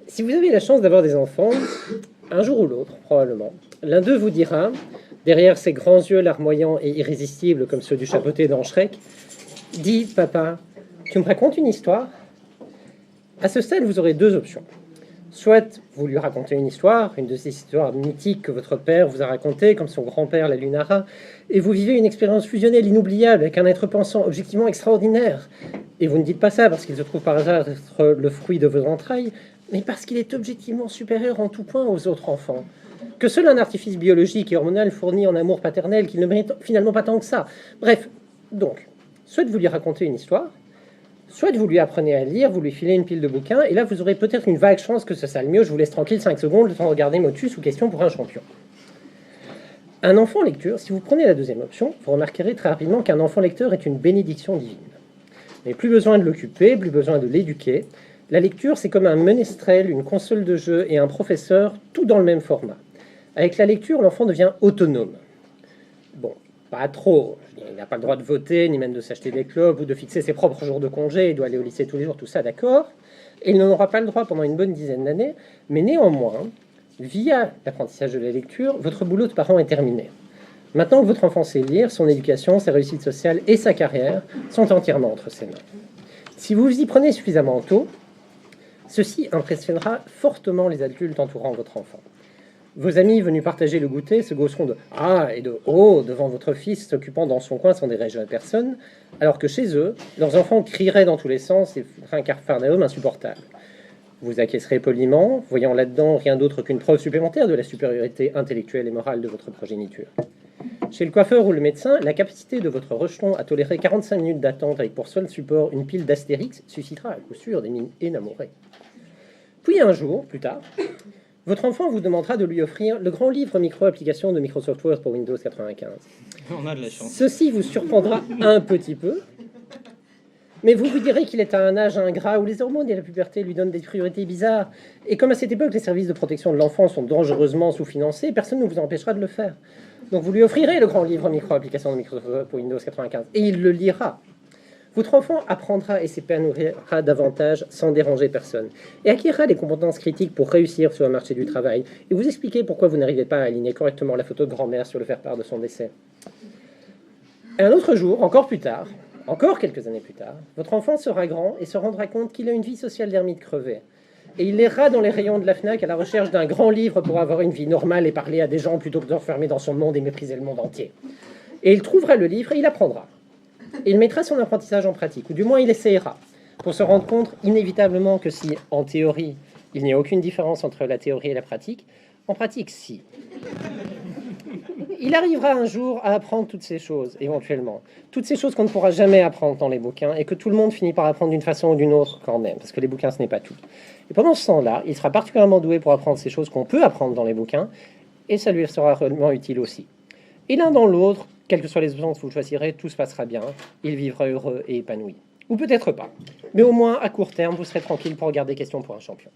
Si vous avez la chance d'avoir des enfants, un jour ou l'autre, probablement, l'un d'eux vous dira, derrière ses grands yeux larmoyants et irrésistibles comme ceux du chapeauté dans Shrek, « Dis, papa, tu me racontes une histoire ?» À ce stade, vous aurez deux options. Soit vous lui racontez une histoire, une de ces histoires mythiques que votre père vous a racontées, comme son grand-père la Lunara, et vous vivez une expérience fusionnelle inoubliable avec un être pensant objectivement extraordinaire. Et vous ne dites pas ça parce qu'il se trouve par hasard être le fruit de vos entrailles, mais parce qu'il est objectivement supérieur en tout point aux autres enfants. Que seul un artifice biologique et hormonal fournit en amour paternel qu'il ne mérite finalement pas tant que ça. Bref, donc, soit vous lui racontez une histoire, soit vous lui apprenez à lire, vous lui filez une pile de bouquins, et là vous aurez peut-être une vague chance que ce soit le mieux. Je vous laisse tranquille 5 secondes, le temps de regarder Motus ou Question pour un champion. Un enfant lecture, si vous prenez la deuxième option, vous remarquerez très rapidement qu'un enfant lecteur est une bénédiction divine. Mais plus besoin de l'occuper, plus besoin de l'éduquer. La lecture, c'est comme un ménestrel, une console de jeu et un professeur, tout dans le même format. Avec la lecture, l'enfant devient autonome. Bon, pas trop. Il n'a pas le droit de voter, ni même de s'acheter des clopes ou de fixer ses propres jours de congé. Il doit aller au lycée tous les jours, tout ça, d'accord. Et il n'en aura pas le droit pendant une bonne dizaine d'années. Mais néanmoins, via l'apprentissage de la lecture, votre boulot de parent est terminé. Maintenant que votre enfant sait lire, son éducation, sa réussite sociale et sa carrière sont entièrement entre ses mains. Si vous vous y prenez suffisamment tôt, ceci impressionnera fortement les adultes entourant votre enfant. Vos amis venus partager le goûter se gausseront de « Ah » et de « Oh » devant votre fils s'occupant dans son coin sans déranger personne, alors que chez eux, leurs enfants crieraient dans tous les sens et feraient un capharnaüm insupportable. Vous acquiescerez poliment, voyant là-dedans rien d'autre qu'une preuve supplémentaire de la supériorité intellectuelle et morale de votre progéniture. Chez le coiffeur ou le médecin, la capacité de votre rejeton à tolérer 45 minutes d'attente avec pour seul support une pile d'Astérix suscitera à coup sûr des mines énamorées. Puis un jour, plus tard, votre enfant vous demandera de lui offrir le grand livre micro-application de Microsoft Word pour Windows 95. On a de la chance. Ceci vous surprendra un petit peu, mais vous vous direz qu'il est à un âge ingrat où les hormones et la puberté lui donnent des priorités bizarres. Et comme à cette époque, les services de protection de l'enfant sont dangereusement sous-financés, personne ne vous empêchera de le faire. Donc vous lui offrirez le grand livre micro-application de Microsoft pour Windows 95, et il le lira. Votre enfant apprendra et s'épanouira davantage sans déranger personne, et acquérera des compétences critiques pour réussir sur le marché du travail, et vous expliquer pourquoi vous n'arrivez pas à aligner correctement la photo de grand-mère sur le faire-part de son décès. Et un autre jour, encore plus tard, encore quelques années plus tard, votre enfant sera grand et se rendra compte qu'il a une vie sociale d'ermite crevé. Et il ira dans les rayons de la FNAC à la recherche d'un grand livre pour avoir une vie normale et parler à des gens plutôt que d'enfermer dans son monde et mépriser le monde entier. Et il trouvera le livre et il apprendra. Et il mettra son apprentissage en pratique, ou du moins il essayera, pour se rendre compte inévitablement que si, en théorie, il n'y a aucune différence entre la théorie et la pratique, en pratique, si. Il arrivera un jour à apprendre toutes ces choses, éventuellement. Toutes ces choses qu'on ne pourra jamais apprendre dans les bouquins, et que tout le monde finit par apprendre d'une façon ou d'une autre quand même, parce que les bouquins, ce n'est pas tout. Et pendant ce temps-là, il sera particulièrement doué pour apprendre ces choses qu'on peut apprendre dans les bouquins, et ça lui sera réellement utile aussi. Et l'un dans l'autre, quelles que soient les options que vous choisirez, tout se passera bien, il vivra heureux et épanoui. Ou peut-être pas. Mais au moins, à court terme, vous serez tranquille pour regarder Question pour un champion.